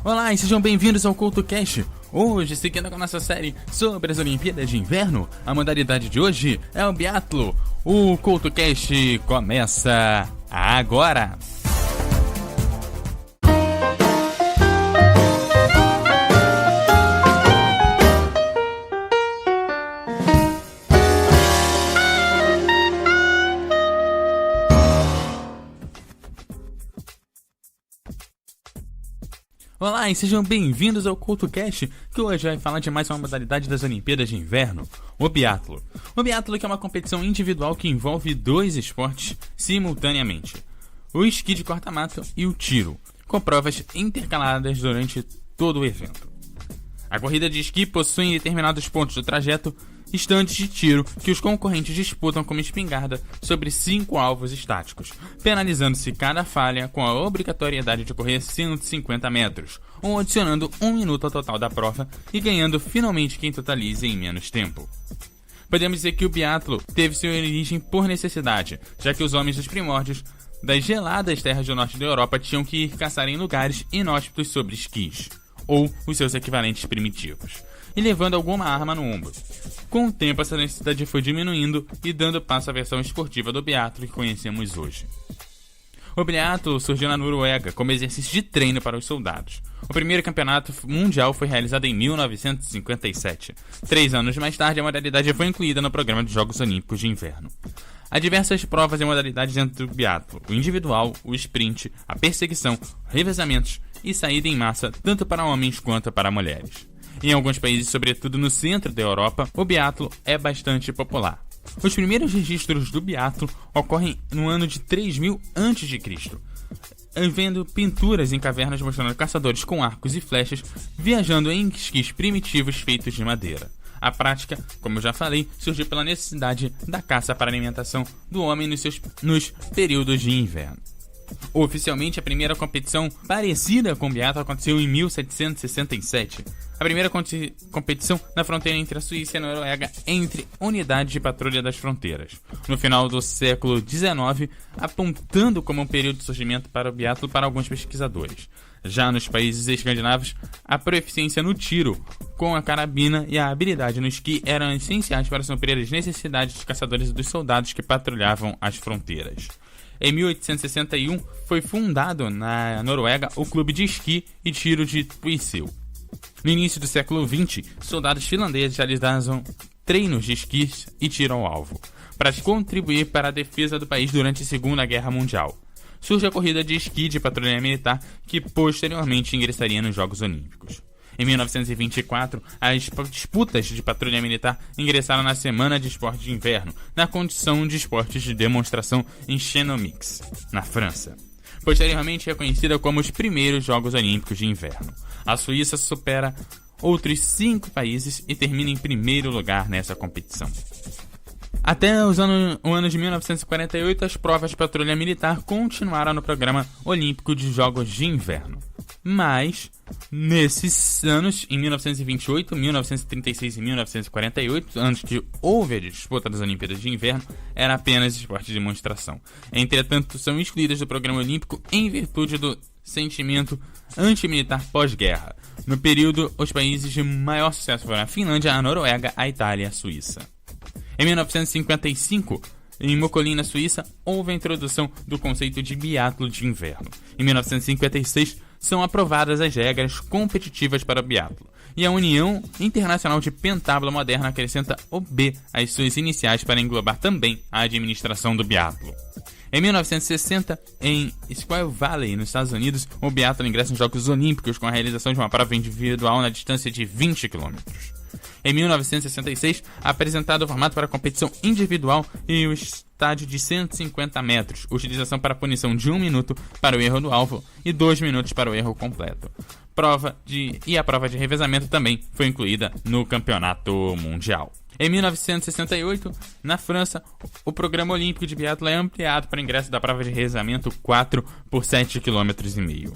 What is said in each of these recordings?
Olá e sejam bem-vindos ao CoutoCast. Hoje, seguindo com a nossa série sobre as Olimpíadas de Inverno, a modalidade de hoje é o biatlo. O CoutoCast começa agora! Olá e sejam bem-vindos ao CoutoCast, que hoje vai falar de mais uma modalidade das Olimpíadas de Inverno, o biatlo. O biatlo que é uma competição individual que envolve dois esportes simultaneamente, o esqui de corta-mato e o tiro, com provas intercaladas durante todo o evento. A corrida de esqui possui em determinados pontos do trajeto estantes de tiro que os concorrentes disputam como espingarda sobre 5 alvos estáticos, penalizando-se cada falha com a obrigatoriedade de correr 150 metros, ou adicionando 1 minuto ao total da prova e ganhando finalmente quem totalize em menos tempo. Podemos dizer que o biatlo teve sua origem por necessidade, já que os homens dos primórdios das geladas terras do norte da Europa tinham que ir caçar em lugares inóspitos sobre esquis, ou os seus equivalentes primitivos, e levando alguma arma no ombro. Com o tempo, essa necessidade foi diminuindo e dando passo à versão esportiva do biatlo que conhecemos hoje. O biatlo surgiu na Noruega como exercício de treino para os soldados. O primeiro campeonato mundial foi realizado em 1957. 3 anos mais tarde, a modalidade foi incluída no programa dos Jogos Olímpicos de Inverno. Há diversas provas e modalidades dentro do biatlo: o individual, o sprint, a perseguição, revezamentos e saída em massa, tanto para homens quanto para mulheres. Em alguns países, sobretudo no centro da Europa, o biatlo é bastante popular. Os primeiros registros do biatlo ocorrem no ano de 3000 a.C., vendo pinturas em cavernas mostrando caçadores com arcos e flechas viajando em esquis primitivos feitos de madeira. A prática, como eu já falei, surgiu pela necessidade da caça para a alimentação do homem nos períodos de inverno. Oficialmente, a primeira competição parecida com o biatlo aconteceu em 1767. A primeira competição na fronteira entre a Suíça e a Noruega entre unidades de patrulha das fronteiras, no final do século XIX, apontando como um período de surgimento para o biatlo para alguns pesquisadores. Já nos países escandinavos, a proficiência no tiro com a carabina e a habilidade no esqui eram essenciais para suprir as necessidades dos caçadores e dos soldados que patrulhavam as fronteiras. Em 1861, foi fundado na Noruega o Clube de Esqui e Tiro de Trysil. No início do século XX, soldados finlandeses realizavam treinos de esquis e tiro ao alvo, para contribuir para a defesa do país durante a Segunda Guerra Mundial. Surge a corrida de esqui de patrulha militar, que posteriormente ingressaria nos Jogos Olímpicos. Em 1924, as disputas de patrulha militar ingressaram na Semana de Esportes de Inverno, na condição de esportes de demonstração em Chamonix, na França. Posteriormente é conhecida como os primeiros Jogos Olímpicos de Inverno. A Suíça supera outros 5 países e termina em primeiro lugar nessa competição. Até o ano de 1948, as provas de patrulha militar continuaram no programa olímpico de Jogos de Inverno. Mas, nesses anos, em 1928, 1936 e 1948, anos que houve a disputa das Olimpíadas de Inverno, era apenas esporte de demonstração. Entretanto, são excluídas do programa olímpico em virtude do sentimento antimilitar pós-guerra. No período, os países de maior sucesso foram a Finlândia, a Noruega, a Itália e a Suíça. Em 1955, em Mocolim, na Suíça, houve a introdução do conceito de biatlo de inverno. Em 1956, são aprovadas as regras competitivas para o biatlo, e a União Internacional de Pentábulo Moderna acrescenta o B às suas iniciais para englobar também a administração do biatlo. Em 1960, em Squaw Valley, nos Estados Unidos, o biatlo ingressa nos Jogos Olímpicos com a realização de uma prova individual na distância de 20 km. Em 1966, apresentado o formato para a competição individual e o estádio de 150 metros, utilização para punição de 1 minuto para o erro do alvo e 2 minutos para o erro completo. A prova de revezamento também foi incluída no Campeonato Mundial. Em 1968, na França, o programa olímpico de biatlo é ampliado para o ingresso da prova de revezamento 4 por 7,5 km.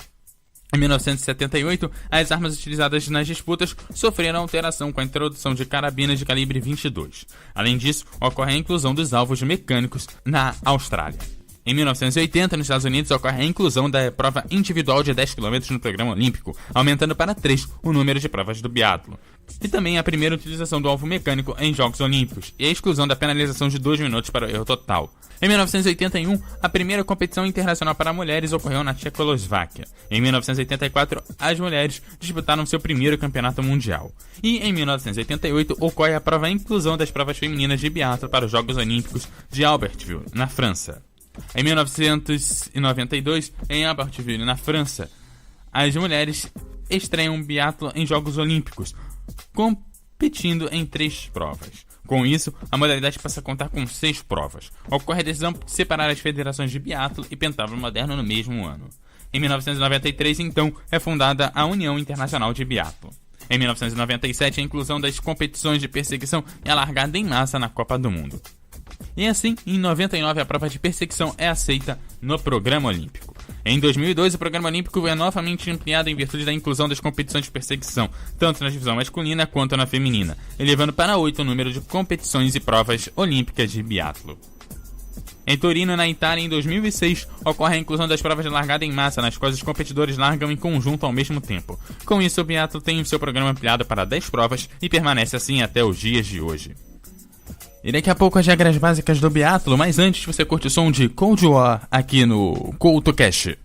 Em 1978, as armas utilizadas nas disputas sofreram alteração com a introdução de carabinas de calibre 22. Além disso, ocorre a inclusão dos alvos mecânicos na Austrália. Em 1980, nos Estados Unidos, ocorre a inclusão da prova individual de 10 km no programa olímpico, aumentando para 3 o número de provas do biatlo. E também a primeira utilização do alvo mecânico em Jogos Olímpicos, e a exclusão da penalização de 2 minutos para o erro total. Em 1981, a primeira competição internacional para mulheres ocorreu na Tchecoslováquia. Em 1984, as mulheres disputaram seu primeiro campeonato mundial. E em 1988, ocorre a prova inclusão das provas femininas de biatlo para os Jogos Olímpicos de Albertville, na França. Em 1992, em Albertville, na França, as mulheres estreiam biatlo em Jogos Olímpicos, competindo em 3 provas. Com isso, a modalidade passa a contar com 6 provas. Ocorre a decisão de separar as federações de biatlo e pentatlo moderno no mesmo ano. Em 1993, então, é fundada a União Internacional de Biatlo. Em 1997, a inclusão das competições de perseguição e a largada em massa na Copa do Mundo. E assim, em 99, a prova de perseguição é aceita no programa olímpico. Em 2002, o programa olímpico é novamente ampliado em virtude da inclusão das competições de perseguição, tanto na divisão masculina quanto na feminina, elevando para 8 o número de competições e provas olímpicas de biatlo. Em Torino, na Itália, em 2006, ocorre a inclusão das provas de largada em massa, nas quais os competidores largam em conjunto ao mesmo tempo. Com isso, o biatlo tem o seu programa ampliado para 10 provas e permanece assim até os dias de hoje. E daqui a pouco as regras básicas do biatlo, mas antes você curte o som de Cold War aqui no CoutoCast.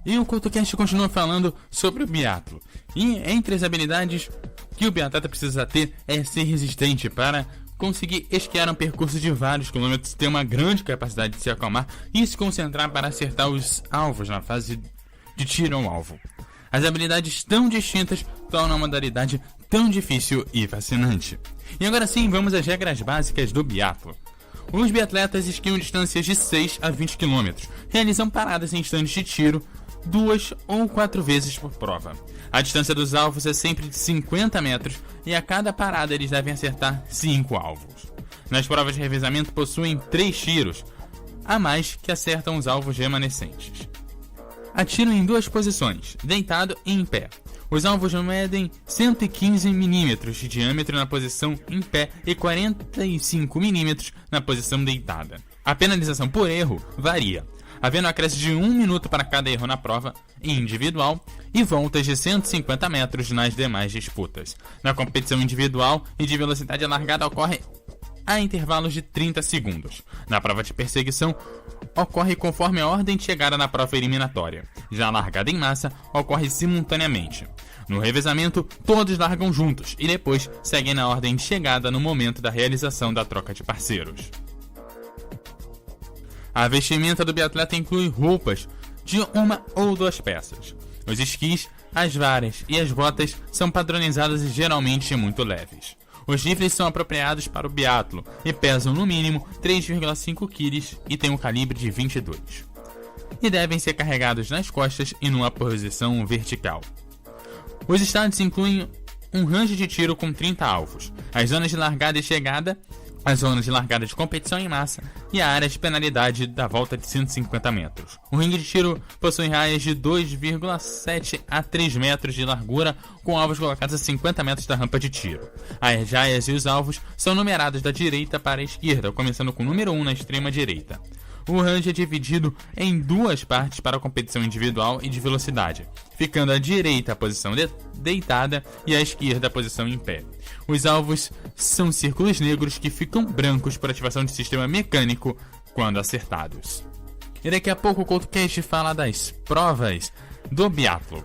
E o CoutoCast continua falando sobre o biatlo. E entre as habilidades que o biatleta precisa ter é ser resistente para conseguir esquiar um percurso de vários quilômetros, ter uma grande capacidade de se acalmar e se concentrar para acertar os alvos na fase de tiro ao alvo. As habilidades tão distintas tornam a modalidade tão difícil e fascinante. E agora sim, vamos às regras básicas do biatlo. Os biatletas esquiam distâncias de 6 a 20 km, realizam paradas em estandes de tiro 2 ou 4 vezes por prova. A distância dos alvos é sempre de 50 metros e a cada parada eles devem acertar 5 alvos. Nas provas de revezamento possuem 3 tiros, a mais que acertam os alvos remanescentes. Atiram em 2 posições, deitado e em pé. Os alvos medem 115 mm de diâmetro na posição em pé e 45 mm na posição deitada. A penalização por erro varia, havendo acréscimo de 1 minuto para cada erro na prova individual e voltas de 150 metros nas demais disputas. Na competição individual e de velocidade largada ocorre a intervalos de 30 segundos. Na prova de perseguição, ocorre conforme a ordem de chegada na prova eliminatória. Já a largada em massa ocorre simultaneamente. No revezamento, todos largam juntos e depois seguem na ordem de chegada no momento da realização da troca de parceiros. A vestimenta do biatleta inclui roupas de 1 ou 2 peças. Os esquis, as varas e as botas são padronizadas e geralmente muito leves. Os rifles são apropriados para o biatlo e pesam no mínimo 3,5 kg e têm um calibre de 22. E devem ser carregados nas costas e numa posição vertical. Os estádios incluem um range de tiro com 30 alvos, as zonas de largada e chegada, as zonas de largada de competição em massa e a área de penalidade da volta de 150 metros. O ringue de tiro possui raias de 2,7 a 3 metros de largura, com alvos colocados a 50 metros da rampa de tiro. As raias e os alvos são numerados da direita para a esquerda, começando com o número 1 na extrema direita. O range é dividido em 2 partes para a competição individual e de velocidade, ficando à direita a posição deitada e à esquerda a posição em pé. Os alvos são círculos negros que ficam brancos por ativação de sistema mecânico quando acertados. E daqui a pouco o CoutoCast fala das provas do biatlo.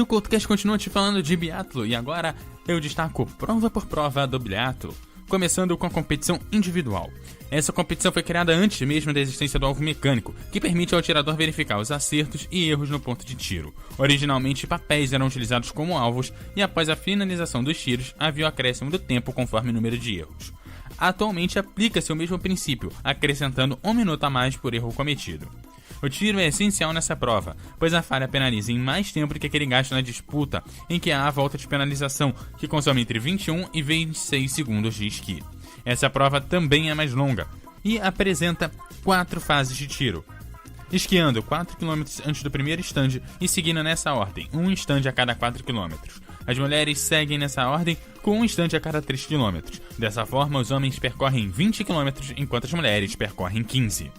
CoutoCast continua te falando de biatlo e agora eu destaco prova por prova do biatlo, começando com a competição individual. Essa competição foi criada antes mesmo da existência do alvo mecânico, que permite ao atirador verificar os acertos e erros no ponto de tiro. Originalmente, papéis eram utilizados como alvos e após a finalização dos tiros, havia o acréscimo do tempo conforme o número de erros. Atualmente, aplica-se o mesmo princípio, acrescentando 1 minuto a mais por erro cometido. O tiro é essencial nessa prova, pois a falha penaliza em mais tempo do que aquele gasto na disputa, em que há a volta de penalização, que consome entre 21 e 26 segundos de esqui. Essa prova também é mais longa e apresenta 4 fases de tiro. Esquiando 4 km antes do primeiro stand e seguindo nessa ordem, 1 stand a cada 4 km. As mulheres seguem nessa ordem com 1 stand a cada 3 km. Dessa forma, os homens percorrem 20 km enquanto as mulheres percorrem 15.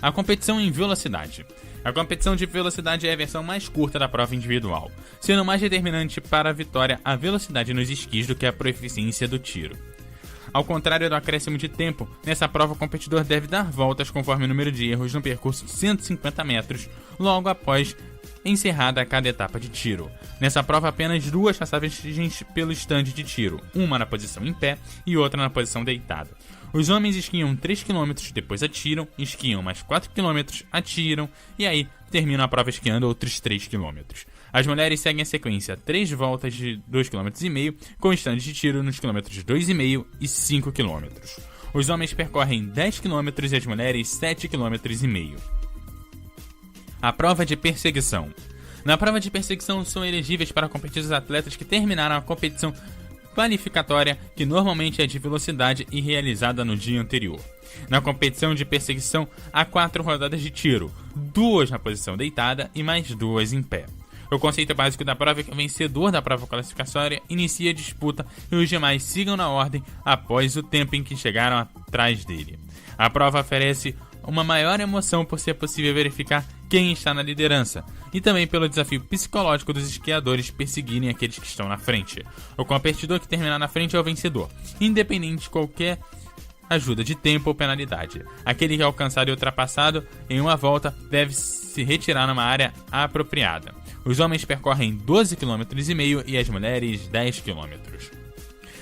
A competição em velocidade. A competição de velocidade é a versão mais curta da prova individual, sendo mais determinante para a vitória a velocidade nos esquis do que a proficiência do tiro. Ao contrário do acréscimo de tempo, nessa prova o competidor deve dar voltas conforme o número de erros no percurso de 150 metros, logo após encerrada cada etapa de tiro. Nessa prova, apenas 2 passagens pelo stand de tiro, uma na posição em pé e outra na posição deitada. Os homens esquiam 3 km, depois atiram, esquiam mais 4 km, atiram e aí terminam a prova esquiando outros 3 km. As mulheres seguem a sequência 3 voltas de 2,5 km, com stand de tiro nos quilômetros 2,5 e 5 km. Os homens percorrem 10 km e as mulheres 7,5 km. A prova de perseguição. Na prova de perseguição são elegíveis para competir os atletas que terminaram a competição qualificatória, que normalmente é de velocidade e realizada no dia anterior. Na competição de perseguição, há 4 rodadas de tiro, 2 na posição deitada e mais 2 em pé. O conceito básico da prova é que o vencedor da prova classificatória inicia a disputa e os demais sigam na ordem após o tempo em que chegaram atrás dele. A prova oferece uma maior emoção por ser possível verificar quem está na liderança, e também pelo desafio psicológico dos esquiadores perseguirem aqueles que estão na frente. O competidor que terminar na frente é o vencedor, independente de qualquer ajuda de tempo ou penalidade. Aquele que alcançar e ultrapassado em uma volta deve se retirar numa área apropriada. Os homens percorrem 12,5 km e as mulheres 10 km.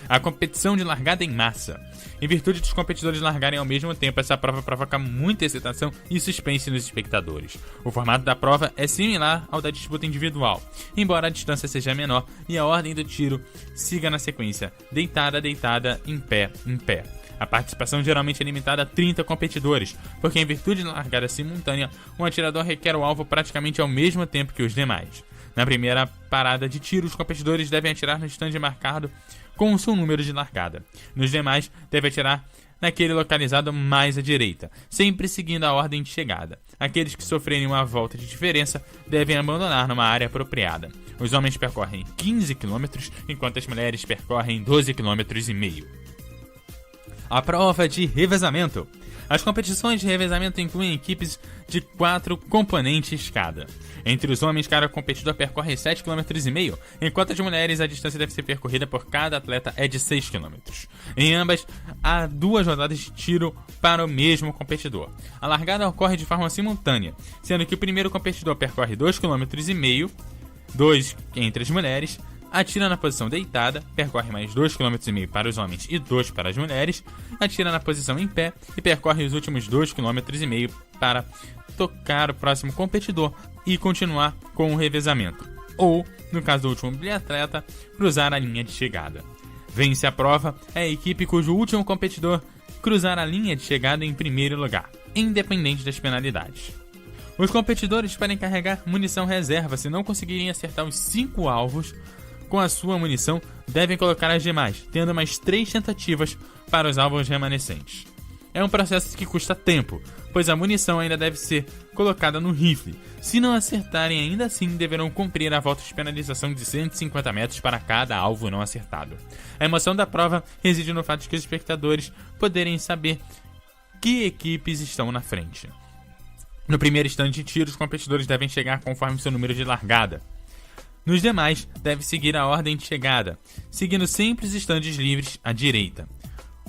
A competição de largada em massa. Em virtude dos competidores largarem ao mesmo tempo, essa prova provoca muita excitação e suspense nos espectadores. O formato da prova é similar ao da disputa individual, embora a distância seja menor e a ordem do tiro siga na sequência deitada, deitada, em pé, em pé. A participação geralmente é limitada a 30 competidores, porque em virtude da largada simultânea, um atirador requer o alvo praticamente ao mesmo tempo que os demais. Na primeira parada de tiro, os competidores devem atirar no stand marcado com o seu número de largada. Nos demais, deve atirar naquele localizado mais à direita, sempre seguindo a ordem de chegada. Aqueles que sofrerem uma volta de diferença devem abandonar numa área apropriada. Os homens percorrem 15 km, enquanto as mulheres percorrem 12,5 km. A prova de revezamento. As competições de revezamento incluem equipes de 4 componentes cada. Entre os homens, cada competidor percorre 7,5 km, enquanto as mulheres a distância deve ser percorrida por cada atleta é de 6 km. Em ambas, há 2 rodadas de tiro para o mesmo competidor. A largada ocorre de forma simultânea, sendo que o primeiro competidor percorre 2,5 km, 2 entre as mulheres, atira na posição deitada, percorre mais 2,5 km para os homens e 2 para as mulheres, atira na posição em pé e percorre os últimos 2,5 km para tocar o próximo competidor e continuar com o revezamento. Ou, no caso do último biatleta, cruzar a linha de chegada. Vence a prova a equipe cujo último competidor cruzar a linha de chegada em primeiro lugar, independente das penalidades. Os competidores podem carregar munição reserva se não conseguirem acertar os 5 alvos com a sua munição, devem colocar as demais, tendo mais 3 tentativas para os alvos remanescentes. É um processo que custa tempo, pois a munição ainda deve ser colocada no rifle. Se não acertarem ainda assim, deverão cumprir a volta de penalização de 150 metros para cada alvo não acertado. A emoção da prova reside no fato de que os espectadores poderem saber que equipes estão na frente. No primeiro stand de tiro, os competidores devem chegar conforme seu número de largada. Nos demais, deve seguir a ordem de chegada, seguindo sempre os estandes livres à direita.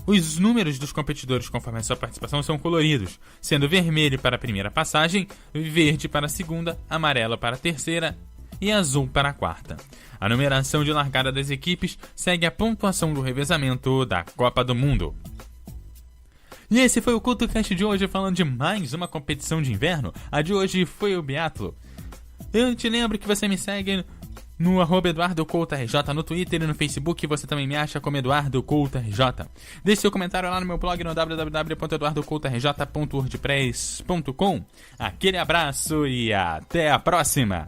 Os números dos competidores conforme a sua participação são coloridos, sendo vermelho para a primeira passagem, verde para a segunda, amarelo para a terceira e azul para a quarta. A numeração de largada das equipes segue a pontuação do revezamento da Copa do Mundo. E esse foi o CultoCast de hoje, falando de mais uma competição de inverno. A de hoje foi o biatlo. Eu te lembro que você me segue no @EduardoCoutoRJ no Twitter e no Facebook. Você também me acha como EduardoCoutoRJ. Deixe seu comentário lá no meu blog no www.eduardocoutorj.wordpress.com. Aquele abraço e até a próxima!